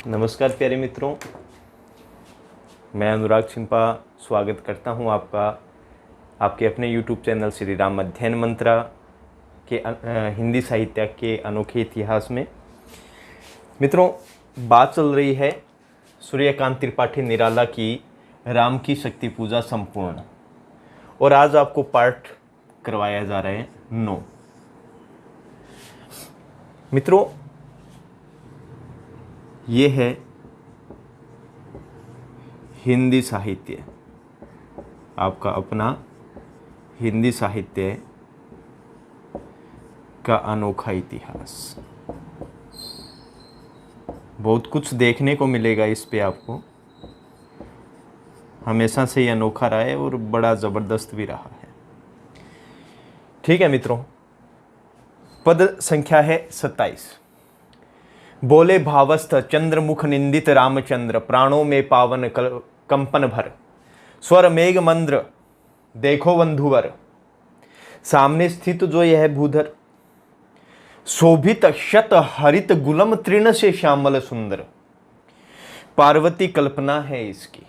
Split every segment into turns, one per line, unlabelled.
नमस्कार प्यारे मित्रों, मैं अनुराग छिंपा स्वागत करता हूं आपका आपके अपने YouTube चैनल श्री राम अध्ययन मंत्रा के हिंदी साहित्य के अनोखे इतिहास में। मित्रों, बात चल रही है सूर्यकांत त्रिपाठी निराला की राम की शक्ति पूजा संपूर्ण, और आज आपको पाठ करवाया जा रहा है 9। मित्रों, ये है हिंदी साहित्य, आपका अपना हिंदी साहित्य का अनोखा इतिहास। बहुत कुछ देखने को मिलेगा इस पे आपको, हमेशा से ही अनोखा रहा है और बड़ा ज़बरदस्त भी रहा है। ठीक है मित्रों, पद संख्या है 27। बोले भावस्थ चंद्रमुख निंदित रामचंद्र, प्राणों में पावन कंपन भर, स्वर मेघ मंद्र देखो बंधुवर। सामने स्थित जो यह भूधर, शोभित शत हरित गुलम तृण से श्यामल सुंदर। पार्वती कल्पना है इसकी,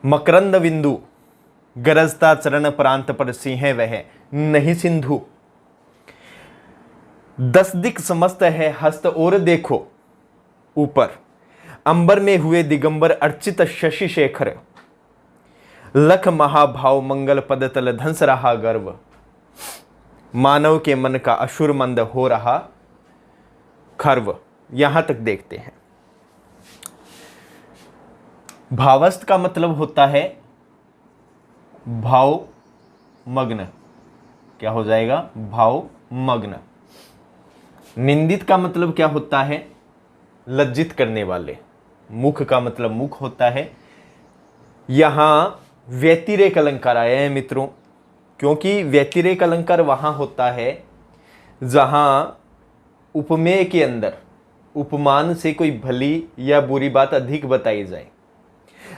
मकरंद बिंदु गरजता चरण प्रांत पर सिंह वह नहीं सिंधु। 10 दिक समस्त है हस्त और देखो ऊपर, अंबर में हुए दिगंबर अर्चित शशि शेखर। लख महाभाव मंगल पद तल धंस रहा गर्व, मानव के मन का असुर मंद हो रहा खर्व। यहां तक देखते हैं। भावस्थ का मतलब होता है भाव मग्न। क्या हो जाएगा? भाव मग्न। निंदित का मतलब क्या होता है? लज्जित करने वाले। मुख का मतलब मुख होता है। यहां व्यतिरेक अलंकार आया है मित्रों, क्योंकि व्यतिरेक अलंकार वहां होता है जहां उपमेय के अंदर उपमान से कोई भली या बुरी बात अधिक बताई जाए।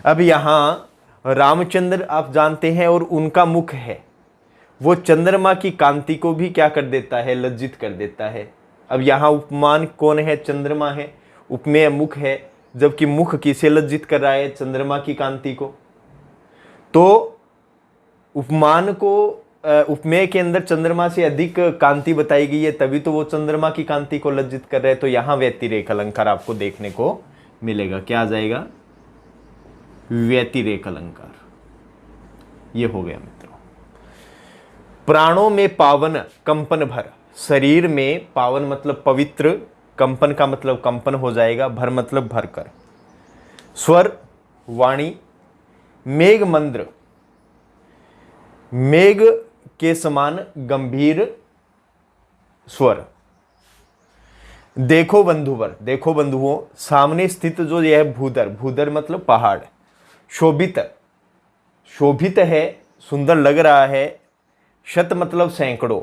अब यहां रामचंद्र आप जानते हैं और उनका मुख है, वो चंद्रमा की कांति को भी क्या कर देता है? लज्जित कर देता है। अब यहां उपमान कौन है? चंद्रमा है। उपमेय मुख है, जबकि मुख किसे लज्जित कर रहा है? चंद्रमा की कांति को। तो उपमान को उपमेय के अंदर चंद्रमा से अधिक कांति बताई गई है, तभी तो वो चंद्रमा की कांति को लज्जित कर रहे हैं। तो यहां व्यतिरेक अलंकार आपको देखने को मिलेगा। क्या आ जाएगा? व्यतिरेक अलंकार। ये हो गया मित्रों। प्राणों में पावन कंपन भर, शरीर में पावन मतलब पवित्र, कंपन का मतलब कंपन हो जाएगा, भर मतलब भरकर। स्वर वाणी, मेघ मंद्र, मेघ के समान गंभीर स्वर। देखो बंधुवर, देखो बंधुओं, सामने स्थित जो यह भूधर, भूधर मतलब पहाड़। शोभित, शोभित है, सुंदर लग रहा है। शत मतलब सैकड़ों।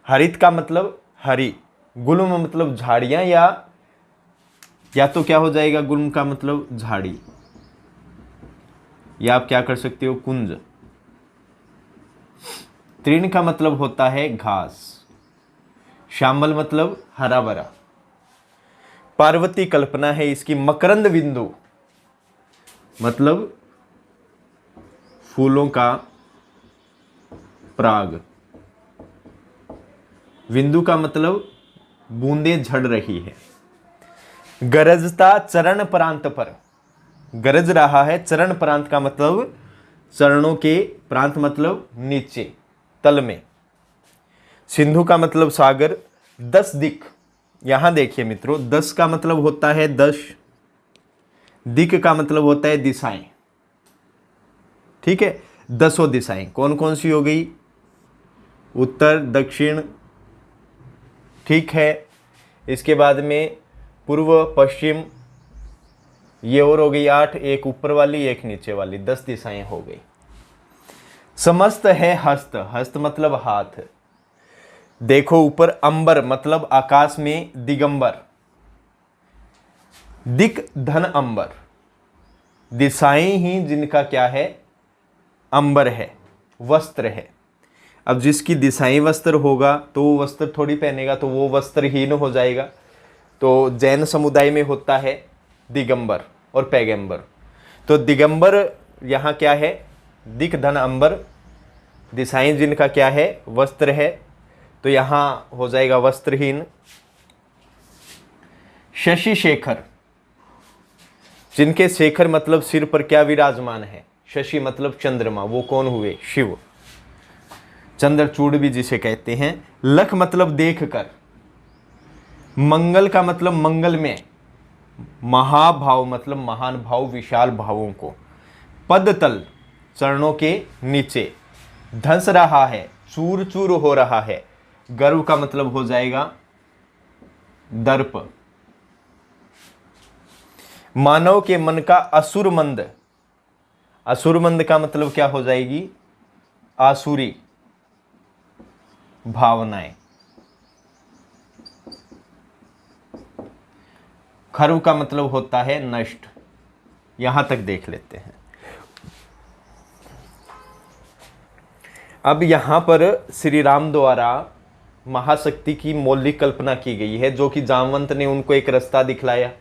हरित का मतलब हरी। गुल्म मतलब झाड़ियां, या तो क्या हो जाएगा? गुल्म का मतलब झाड़ी, या आप क्या कर सकते हो? कुंज। तृण का मतलब होता है घास। श्यामल मतलब हरा भरा। पार्वती कल्पना है इसकी। मकरंद बिंदु मतलब फूलों का पराग। बिंदु का मतलब बूंदें झड़ रही है। गरजता चरण प्रांत पर, गरज रहा है। चरण प्रांत का मतलब चरणों के, प्रांत मतलब नीचे, तल में। सिंधु का मतलब सागर। 10 दिक, यहां देखिए मित्रों, 10 का मतलब होता है 10, दिक का मतलब होता है दिशाएं। ठीक है, 10 दिशाएं कौन कौन सी हो गई? उत्तर, दक्षिण, ठीक है। इसके बाद में पूर्व, पश्चिम, ये और हो गई 8, एक ऊपर वाली एक नीचे वाली, 10 दिशाएं हो गई। समस्त है हस्त, हस्त मतलब हाथ। देखो ऊपर, अंबर मतलब आकाश में दिगंबर। दिक धन अंबर, दिशाएं ही जिनका क्या है? अंबर है, वस्त्र है। अब जिसकी दिशाई वस्त्र होगा तो वो वस्त्र थोड़ी पहनेगा, तो वो वस्त्रहीन हो जाएगा। तो जैन समुदाय में होता है दिगंबर और पैगंबर। तो दिगंबर यहाँ क्या है, दिक धन अंबर, दिशाएं जिनका क्या है, वस्त्र है, तो यहाँ हो जाएगा वस्त्रहीन। शशि शेखर, जिनके शेखर मतलब सिर पर क्या विराजमान है, शशि मतलब चंद्रमा, वो कौन हुए, शिव। चंद्रचूड़ भी जिसे कहते हैं। लख मतलब देख कर। मंगल का मतलब मंगल में, महाभाव मतलब महान भाव, विशाल भावों को। पदतल चरणों के नीचे। धंस रहा है, चूर चूर हो रहा है। गर्व का मतलब हो जाएगा दर्प। मानव के मन का असुरमंद, असुरमंद का मतलब क्या हो जाएगी, आसुरी भावनाएं। खर्व का मतलब होता है नष्ट। यहां तक देख लेते हैं। अब यहां पर श्री राम द्वारा महाशक्ति की मौलिक कल्पना की गई है, जो कि जामवंत ने उनको एक रास्ता दिखलाया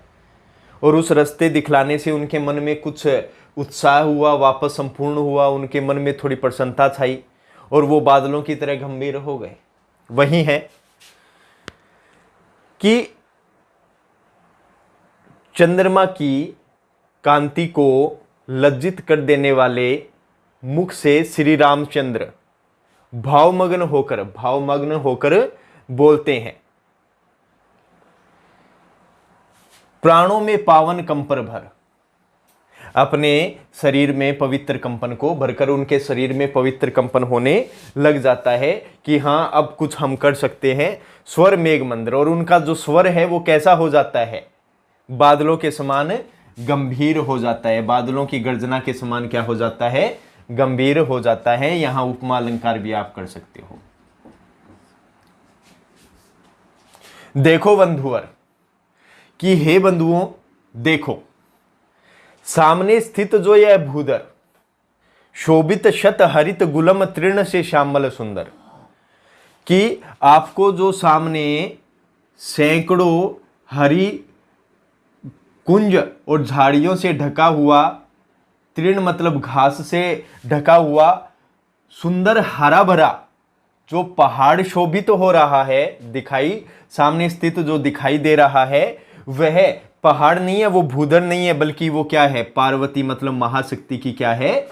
और उस रास्ते दिखलाने से उनके मन में कुछ उत्साह हुआ, वापस संपूर्ण हुआ, उनके मन में थोड़ी प्रसन्नता छाई और वो बादलों की तरह गंभीर हो गए। वही है कि चंद्रमा की कांति को लज्जित कर देने वाले मुख से श्री रामचंद्र भावमग्न होकर बोलते हैं। प्राणों में पावन कंपर भर, अपने शरीर में पवित्र कंपन को भरकर उनके शरीर में पवित्र कंपन होने लग जाता है कि हाँ अब कुछ हम कर सकते हैं। स्वर मेघ मंद्र, और उनका जो स्वर है वो कैसा हो जाता है, बादलों के समान गंभीर हो जाता है। बादलों की गर्जना के समान क्या हो जाता है, गंभीर हो जाता है। यहां उपमा अलंकार भी आप कर सकते हो। देखो बंधुवर, कि हे बंधुओं देखो, सामने स्थित जो यह भूधर, शोभित शत हरित गुलम तृण से श्यामल सुंदर, कि आपको जो सामने सैकड़ों हरी कुंज और झाड़ियों से ढका हुआ, तृण मतलब घास से ढका हुआ सुंदर हरा भरा जो पहाड़ शोभित हो रहा है, दिखाई सामने स्थित जो दिखाई दे रहा है, वह पहाड़ नहीं है, वो भूधर नहीं है, बल्कि वो क्या है, पार्वती मतलब महाशक्ति की क्या है,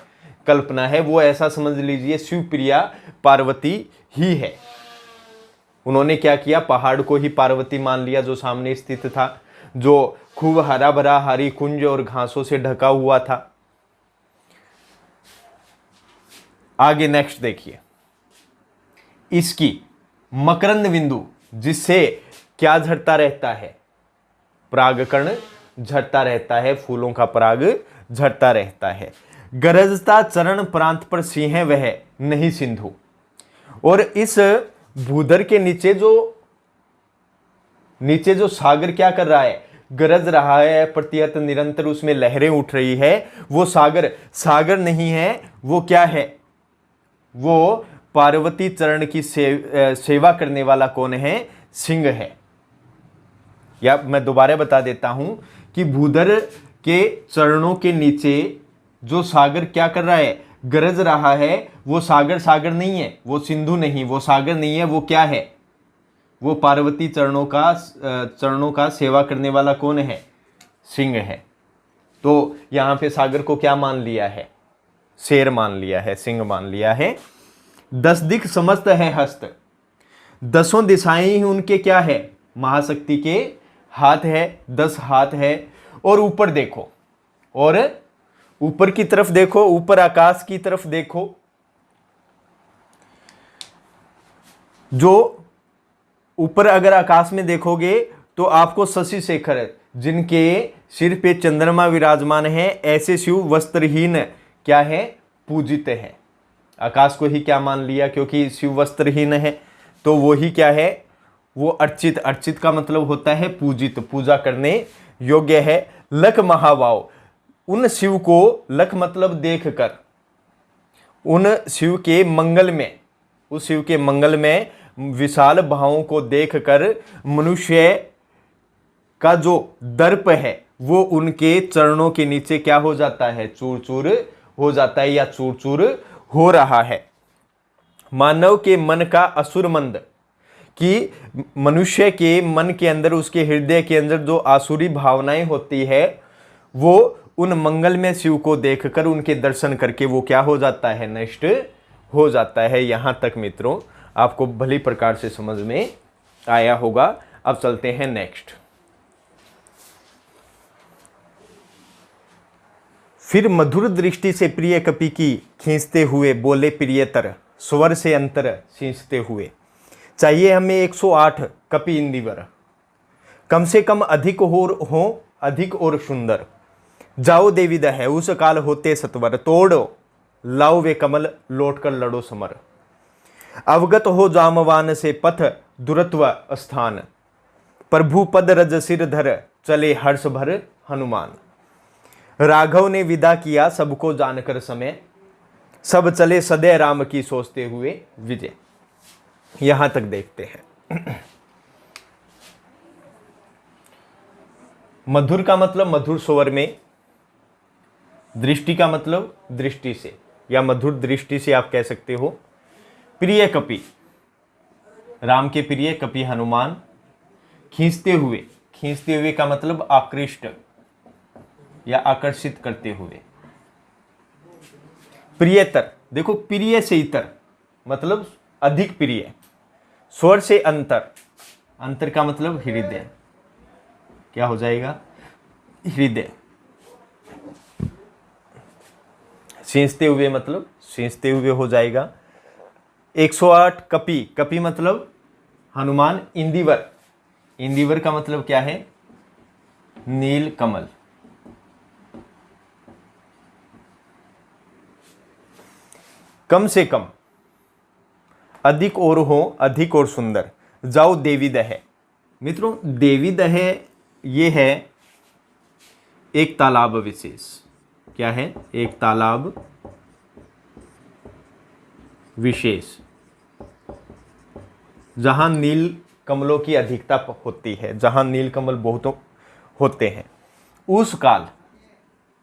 कल्पना है। वो ऐसा समझ लीजिए शिवप्रिया पार्वती ही है। उन्होंने क्या किया, पहाड़ को ही पार्वती मान लिया जो सामने स्थित था, जो खूब हरा भरा हरी कुंज और घासों से ढका हुआ था। आगे नेक्स्ट देखिए, इसकी मकरंद बिंदु, जिससे क्या झड़ता रहता है, परागकण झड़ता रहता है, फूलों का पराग झड़ता रहता है। गरजता चरण प्रांत पर सिंह वह नहीं सिंधु, और इस भूधर के नीचे जो सागर क्या कर रहा है, गरज रहा है, प्रतिहत निरंतर उसमें लहरें उठ रही है। वो सागर नहीं है, वो क्या है, वो पार्वती चरण की सेवा करने वाला कौन है, सिंह है। या मैं दोबारा बता देता हूं कि भूधर के चरणों के नीचे जो सागर क्या कर रहा है, गरज रहा है, वो सागर नहीं है, वो सिंधु नहीं, वो सागर नहीं है, वो क्या है, वो पार्वती चरणों का सेवा करने वाला कौन है, सिंह है। तो यहां पे सागर को क्या मान लिया है, शेर मान लिया है, सिंह मान लिया है। 10 दिक् समस्त है हस्त, 10 दिशाएं ही उनके क्या है, महाशक्ति के हाथ है, 10 हाथ है। और ऊपर देखो, और ऊपर की तरफ देखो, ऊपर आकाश की तरफ देखो, जो ऊपर अगर आकाश में देखोगे तो आपको शशि शेखर, जिनके सिर पे चंद्रमा विराजमान है, ऐसे शिव वस्त्रहीन क्या है, पूजित है। आकाश को ही क्या मान लिया, क्योंकि शिव वस्त्रहीन है, तो वो ही क्या है, वो अर्चित का मतलब होता है पूजित, पूजा करने योग्य है। लख महाभाव, उन शिव को, लख मतलब देख कर, उन शिव के मंगल में, उस शिव के मंगल में विशाल भावों को देखकर मनुष्य का जो दर्प है वो उनके चरणों के नीचे क्या हो जाता है, चूर चूर हो जाता है या चूर चूर हो रहा है। मानव के मन का असुर मंद, कि मनुष्य के मन के अंदर, उसके हृदय के अंदर जो आसुरी भावनाएं होती है, वो उन मंगलमय शिव को देखकर, उनके दर्शन करके वो क्या हो जाता है, नष्ट हो जाता है। यहां तक मित्रों आपको भली प्रकार से समझ में आया होगा। अब चलते हैं नेक्स्ट। फिर मधुर दृष्टि से प्रिय कपि की खींचते हुए बोले प्रियतर, स्वर से अंतर खींचते हुए, चाहिए हमें 108 कपि इंदिवर, कम से कम अधिक हो अधिक और सुंदर। जाओ देवी दह उस काल होते सत्वर, तोड़ो लाओ वे कमल लौट कर लड़ो समर। अवगत हो जामवान से पथ दुरत्व स्थान, प्रभु पद रज सिर धर चले हर्ष भर हनुमान। राघव ने विदा किया सबको जानकर समय, सब चले सदै राम की सोचते हुए विजय। यहां तक देखते हैं। मधुर का मतलब मधुर स्वर में, दृष्टि का मतलब दृष्टि से या मधुर दृष्टि से आप कह सकते हो। प्रिय कपि, राम के प्रिय, कपि हनुमान। खींचते हुए, खींचते हुए का मतलब आकृष्ट या आकर्षित करते हुए। प्रियतर, देखो प्रिय से इतर मतलब अधिक प्रिय। स्वर से अंतर, अंतर का मतलब हृदय, क्या हो जाएगा, हृदय। खींचते हुए मतलब खींचते हुए हो जाएगा। 108 कपि, कपि मतलब हनुमान। इंदिवर, इंदिवर का मतलब क्या है, नील कमल। कम से कम, अधिक और हो, अधिक और सुंदर। जाओ देवी दह, मित्रों देवी दह ये है एक तालाब विशेष। क्या है, एक तालाब विशेष जहां नील कमलों की अधिकता होती है, जहां नील कमल बहुत होते हैं। उस काल,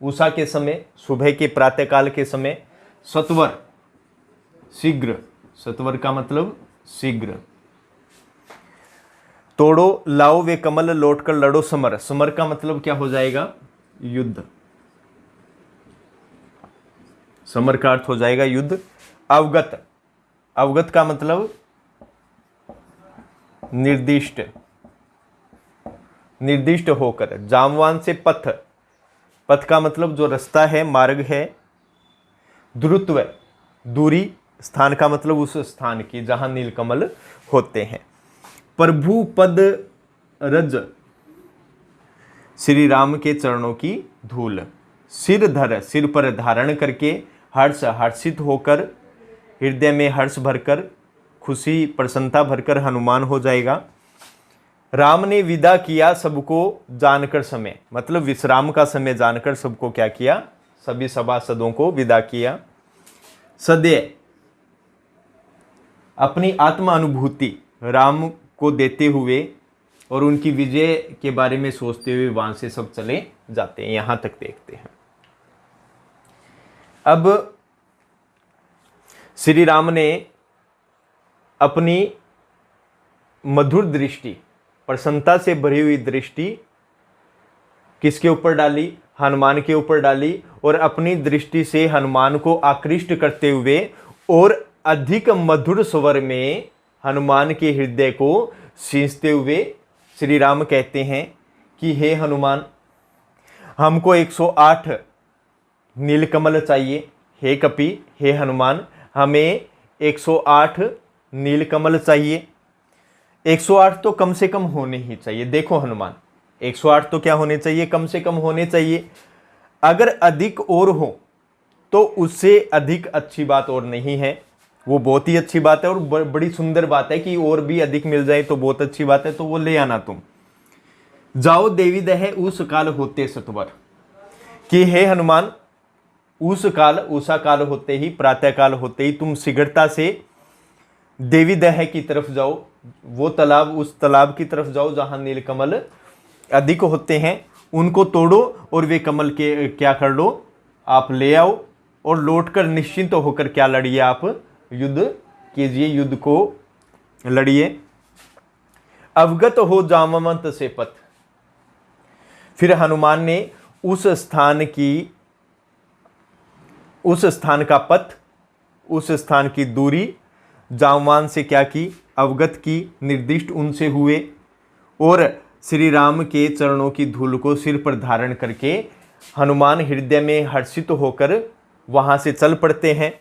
उषा के समय, सुबह के प्रातः काल के समय, सत्वर शीघ्र, सत्वर का मतलब शीघ्र। तोड़ो लाओ वे कमल लौट कर लड़ो समर, समर का मतलब क्या हो जाएगा, युद्ध। समर का अर्थ हो जाएगा युद्ध। अवगत, अवगत का मतलब निर्दिष्ट, निर्दिष्ट होकर। जामवान से पथ, पथ का मतलब जो रास्ता है, मार्ग है। द्रुत्व, दूरी। स्थान का मतलब उस स्थान की जहां नीलकमल होते हैं। प्रभु पद रज, श्री राम के चरणों की धूल। सिर धर, सिर पर धारण करके। हर्ष, हर्षित होकर, हृदय में हर्ष भरकर, खुशी प्रसन्नता भरकर हनुमान हो जाएगा। राम ने विदा किया सबको जानकर समय, मतलब विश्राम का समय जानकर सबको क्या किया, सभी सभासदों को विदा किया। सदैव, अपनी आत्मा अनुभूति राम को देते हुए और उनकी विजय के बारे में सोचते हुए वहां से सब चले जाते हैं। यहां तक देखते हैं। अब श्री राम ने अपनी मधुर दृष्टि, प्रसन्नता से भरी हुई दृष्टि किसके ऊपर डाली, हनुमान के ऊपर डाली। और अपनी दृष्टि से हनुमान को आकृष्ट करते हुए और अधिक मधुर स्वर में हनुमान के हृदय को सींचते हुए श्री राम कहते हैं कि हे हनुमान, हमको 108 नीलकमल चाहिए। हे कपि, हे हनुमान, हमें 108 नीलकमल चाहिए। 108 तो कम से कम होने ही चाहिए। देखो हनुमान, 108 तो क्या होने चाहिए, कम से कम होने चाहिए। अगर अधिक और हो तो उससे अधिक अच्छी बात और नहीं है। वो बहुत ही अच्छी बात है और बड़ी सुंदर बात है कि और भी अधिक मिल जाए तो बहुत अच्छी बात है, तो वो ले आना तुम। जाओ देवी दह उस काल होते सत्वर, कि हे हनुमान, उस काल, उषा काल होते ही, प्रातः काल होते ही तुम शीघ्रता से देवी दह की तरफ जाओ। वो तालाब, उस तालाब की तरफ जाओ जहां नीलकमल अधिक होते हैं। उनको तोड़ो और वे कमल के क्या कर लो, आप ले आओ और लौटकर निश्चिंत होकर क्या लड़िए, आप युद्ध कीजिए, युद्ध को लड़िए। अवगत हो जामवंत से पथ। फिर हनुमान ने उस स्थान का पथ, उस स्थान की दूरी जामवान से क्या की, अवगत की, निर्दिष्ट उनसे हुए, और श्री राम के चरणों की धूल को सिर पर धारण करके हनुमान हृदय में हर्षित होकर वहां से चल पड़ते हैं।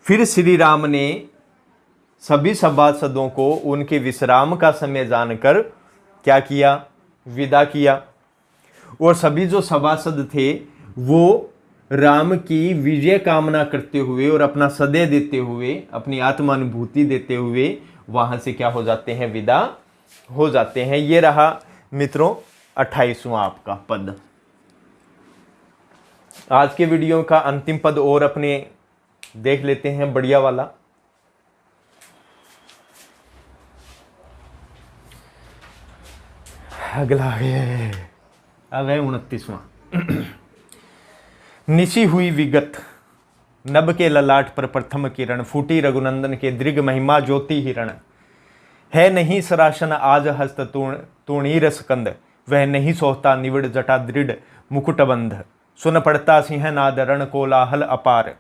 फिर श्री राम ने सभी सभासदों को उनके विश्राम का समय जानकर क्या किया, विदा किया। और सभी जो सभासद थे वो राम की विजय कामना करते हुए और अपना सदैव देते हुए, अपनी आत्मानुभूति देते हुए वहां से क्या हो जाते हैं, विदा हो जाते हैं। ये रहा मित्रों 28वां आपका पद। आज के वीडियो का अंतिम पद और अपने देख लेते हैं, बढ़िया वाला। अगला है, अब है 29वां। निशी हुई विगत, नभ के ललाट पर प्रथम किरण, फूटी रघुनंदन के दृग महिमा ज्योति हिरण। है नहीं सरासन आज हस्त तूणीर स्कंद, वह नहीं सोहता निविड़ जटा दृढ़ मुकुटबंध। सुन पड़ता सिंहनाद रण कोलाहल अपार,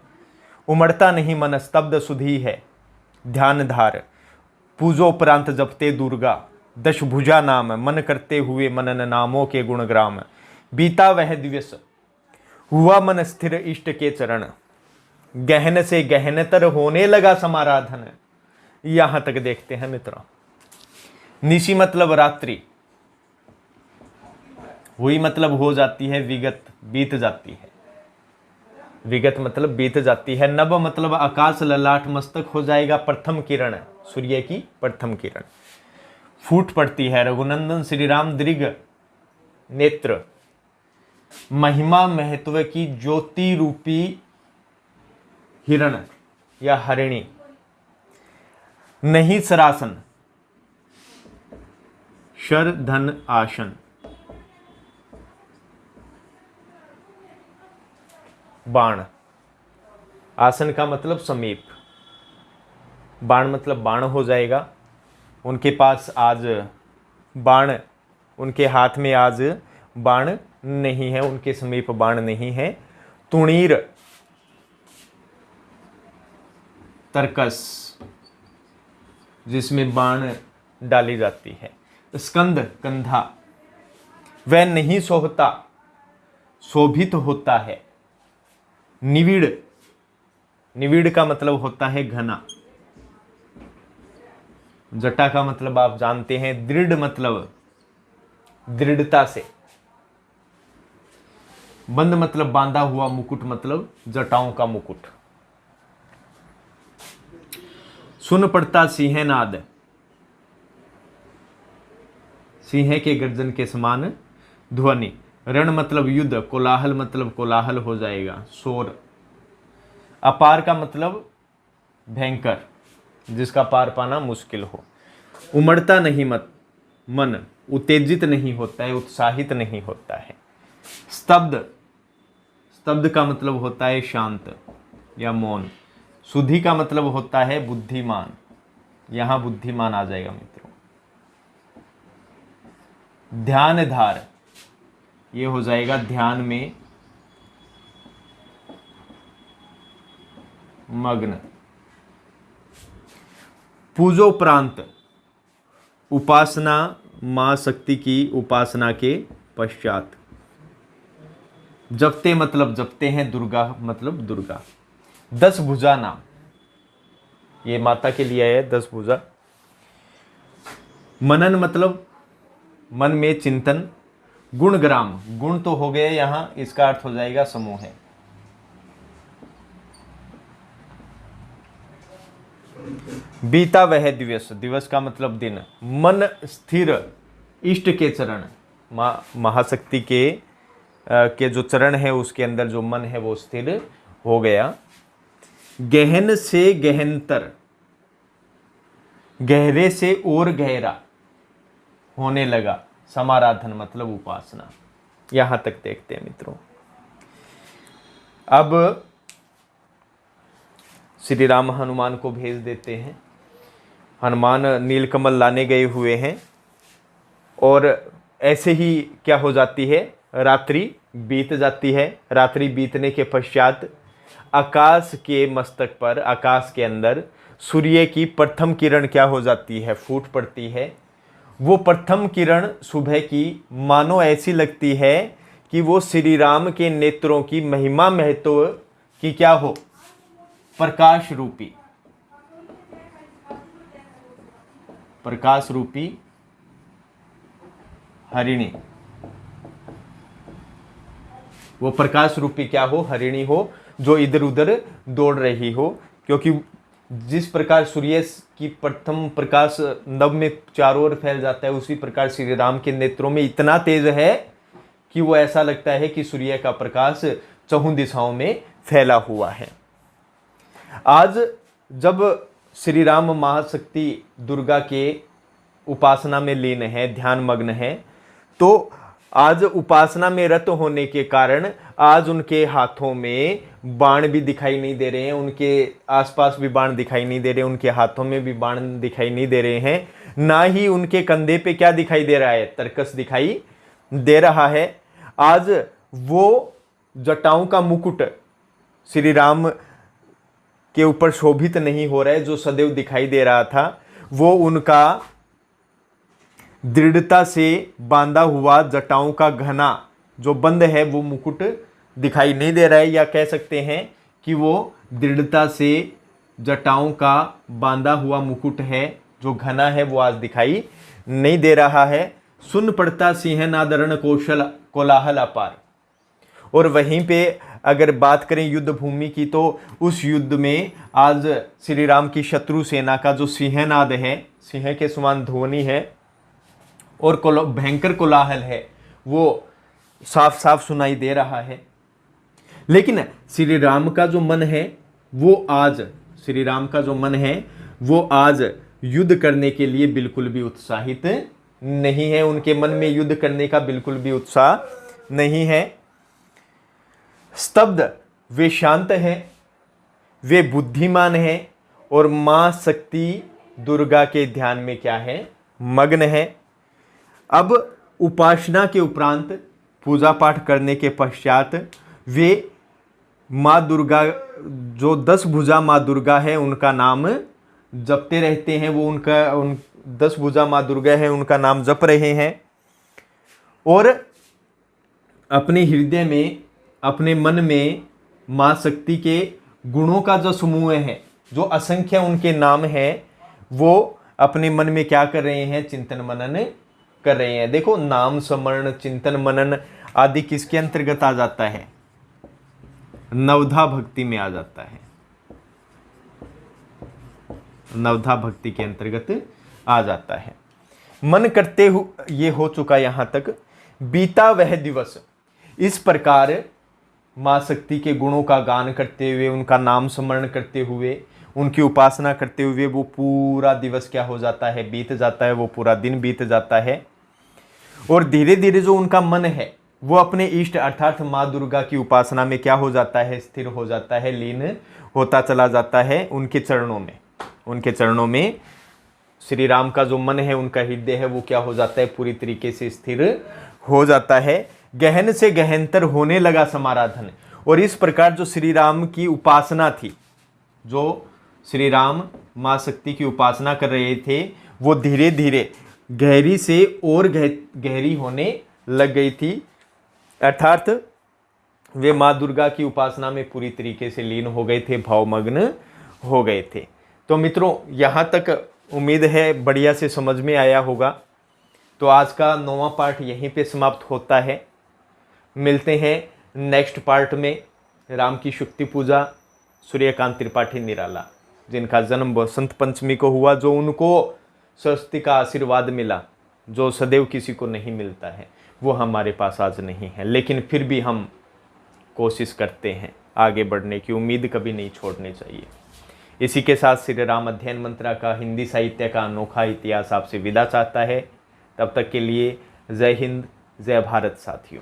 उमड़ता नहीं मन स्तब्ध सुधी है ध्यान धार। पूजोपरांत जपते दुर्गा दशभुजा नाम, मन करते हुए मनन नामों के गुणग्राम। बीता वह दिवस हुआ मन स्थिर इष्ट के चरण, गहन से गहनतर होने लगा समाराधन। यहां तक देखते हैं मित्रों। निशी मतलब रात्रि, हुई मतलब हो जाती है, विगत बीत जाती है, विगत मतलब बीत जाती है। नभ मतलब आकाश, ललाट मस्तक हो जाएगा प्रथम किरण, सूर्य की प्रथम किरण फूट पड़ती है। रघुनंदन श्री राम दृग नेत्र, महिमा महत्व की ज्योति रूपी हिरण या हरिणी। नहीं सरासन, शर धन आसन, बाण, आसन का मतलब समीप, बाण मतलब बाण हो जाएगा। उनके पास आज बाण, उनके हाथ में आज बाण नहीं है, उनके समीप बाण नहीं है। तुणीर तरकस, जिसमें बाण डाली जाती है। स्कंद कंधा, वह नहीं सोहता शोभित होता है। निविड़, निविड़ का मतलब होता है घना। जटा का मतलब आप जानते हैं, दृढ़ मतलब दृढ़ता से। बंद मतलब बांधा हुआ, मुकुट मतलब जटाओं का मुकुट। सुन पड़ता सिंहनाद, सिंह के गर्जन के समान ध्वनि। रण मतलब युद्ध, कोलाहल मतलब कोलाहल हो जाएगा, शोर। अपार का मतलब भयंकर, जिसका पार पाना मुश्किल हो। उमड़ता नहीं मन, उत्तेजित नहीं होता है, उत्साहित नहीं होता है। स्तब्ध, स्तब्ध का मतलब होता है शांत या मौन। सुधी का मतलब होता है बुद्धिमान, यहां बुद्धिमान आ जाएगा मित्रों। ध्यान धार, ये हो जाएगा ध्यान में मग्न। पूजोपरांत, उपासना, मां शक्ति की उपासना के पश्चात। जपते मतलब जपते हैं, दुर्गा मतलब दुर्गा। 10 भुजा नाम, ये माता के लिए है 10 भुजा। मनन मतलब मन में चिंतन। गुणग्राम, गुण तो हो गए यहां, इसका अर्थ हो जाएगा समूह है। बीता वह दिवस, दिवस का मतलब दिन। मन स्थिर इष्ट के चरण, महाशक्ति के जो चरण है उसके अंदर जो मन है वो स्थिर हो गया। गहन से गहनतर, गहरे से और गहरा होने लगा। समाराधन मतलब उपासना। यहां तक देखते हैं मित्रों। अब श्री राम हनुमान को भेज देते हैं। हनुमान नीलकमल लाने गए हुए हैं और ऐसे ही क्या हो जाती है, रात्रि बीत जाती है। रात्रि बीतने के पश्चात आकाश के मस्तक पर, आकाश के अंदर सूर्य की प्रथम किरण क्या हो जाती है, फूट पड़ती है। वो प्रथम किरण सुबह की मानो ऐसी लगती है कि वो श्री राम के नेत्रों की महिमा महत्व की क्या हो, प्रकाश रूपी, प्रकाश रूपी हरिणी, वो प्रकाश रूपी क्या हो, हरिणी हो, जो इधर उधर दौड़ रही हो। क्योंकि जिस प्रकार सूर्य की प्रथम प्रकाश नभ में चारों ओर फैल जाता है, उसी प्रकार श्री राम के नेत्रों में इतना तेज है कि वो ऐसा लगता है कि सूर्य का प्रकाश चहुं दिशाओं में फैला हुआ है। आज जब श्री राम महाशक्ति दुर्गा के उपासना में लीन है, ध्यान मग्न है, तो आज उपासना में रत होने के कारण आज उनके हाथों में बाण भी दिखाई नहीं दे रहे हैं, उनके आसपास भी बाण दिखाई नहीं दे रहे हैं, उनके हाथों में भी बाण दिखाई नहीं दे रहे हैं, ना ही उनके कंधे पे क्या दिखाई दे रहा है, तरकस दिखाई दे रहा है। आज वो जटाओं का मुकुट श्री राम के ऊपर शोभित नहीं हो रहा है, जो सदैव दिखाई दे रहा था, वो उनका दृढ़ता से बांधा हुआ जटाओं का घना जो बंद है वो मुकुट दिखाई नहीं दे रहा है। या कह सकते हैं कि वो दृढ़ता से जटाओं का बांधा हुआ मुकुट है जो घना है, वो आज दिखाई नहीं दे रहा है। सुन पड़ता सिंह नादरण कौशल कोलाहल अपार। और वहीं पे अगर बात करें युद्ध भूमि की, तो उस युद्ध में आज श्री राम की शत्रु सेना का जो सिंहनाद है, सिंह के समान ध्वनि है और भयंकर कोलाहल है, वो साफ साफ सुनाई दे रहा है। लेकिन श्री राम का जो मन है वो आज, श्री राम का जो मन है वो आज युद्ध करने के लिए बिल्कुल भी उत्साहित नहीं है। उनके मन में युद्ध करने का बिल्कुल भी उत्साह नहीं है। स्तब्ध, वे शांत हैं, वे बुद्धिमान हैं और मां शक्ति दुर्गा के ध्यान में क्या है, मग्न है। अब उपासना के उपरांत, पूजा पाठ करने के पश्चात वे माँ दुर्गा, जो 10 भुजा माँ दुर्गा है, उनका नाम जपते रहते हैं। वो उन 10 भुजा माँ दुर्गा है, उनका नाम जप रहे हैं और अपने हृदय में, अपने मन में माँ शक्ति के गुणों का जो समूह है, जो असंख्य उनके नाम है, वो अपने मन में क्या कर रहे हैं, चिंतन मनन कर रहे हैं। देखो, नाम स्मरण, चिंतन मनन आदि किसके अंतर्गत आ जाता है, नवधा भक्ति में आ जाता है, नवधा भक्ति के अंतर्गत आ जाता है। मन करते हुए ये हो चुका यहां तक, बीता वह दिवस। इस प्रकार मां शक्ति के गुणों का गान करते हुए, उनका नाम स्मरण करते हुए, उनकी उपासना करते हुए वो पूरा दिवस क्या हो जाता है, बीत जाता है, वो पूरा दिन बीत जाता है। और धीरे धीरे जो उनका मन है वो अपने इष्ट अर्थात माँ दुर्गा की उपासना में क्या हो जाता है, स्थिर हो जाता है, लीन होता चला जाता है उनके चरणों में। उनके चरणों में श्री राम का जो मन है, उनका हृदय है, वो क्या हो जाता है, पूरी तरीके से स्थिर हो जाता है। गहन से गहनतर होने लगा समाराधन। और इस प्रकार जो श्री राम की उपासना थी, जो श्री राम माँ शक्ति की उपासना कर रहे थे, वो धीरे धीरे गहरी से और गहरी होने लग गई थी। अर्थात वे माँ दुर्गा की उपासना में पूरी तरीके से लीन हो गए थे, भावमग्न हो गए थे। तो मित्रों, यहाँ तक उम्मीद है बढ़िया से समझ में आया होगा। तो आज का 9वां पार्ट यहीं पे समाप्त होता है। मिलते हैं नेक्स्ट पार्ट में। राम की शक्ति पूजा, सूर्यकांत त्रिपाठी निराला, जिनका जन्म बसंत पंचमी को हुआ, जो उनको सरस्वती का आशीर्वाद मिला, जो सदैव किसी को नहीं मिलता है, वो हमारे पास आज नहीं है। लेकिन फिर भी हम कोशिश करते हैं, आगे बढ़ने की उम्मीद कभी नहीं छोड़नी चाहिए। इसी के साथ श्री राम अध्ययन मंत्रा का हिंदी साहित्य का अनोखा इतिहास आपसे विदा चाहता है। तब तक के लिए जय हिंद, जय भारत साथियों।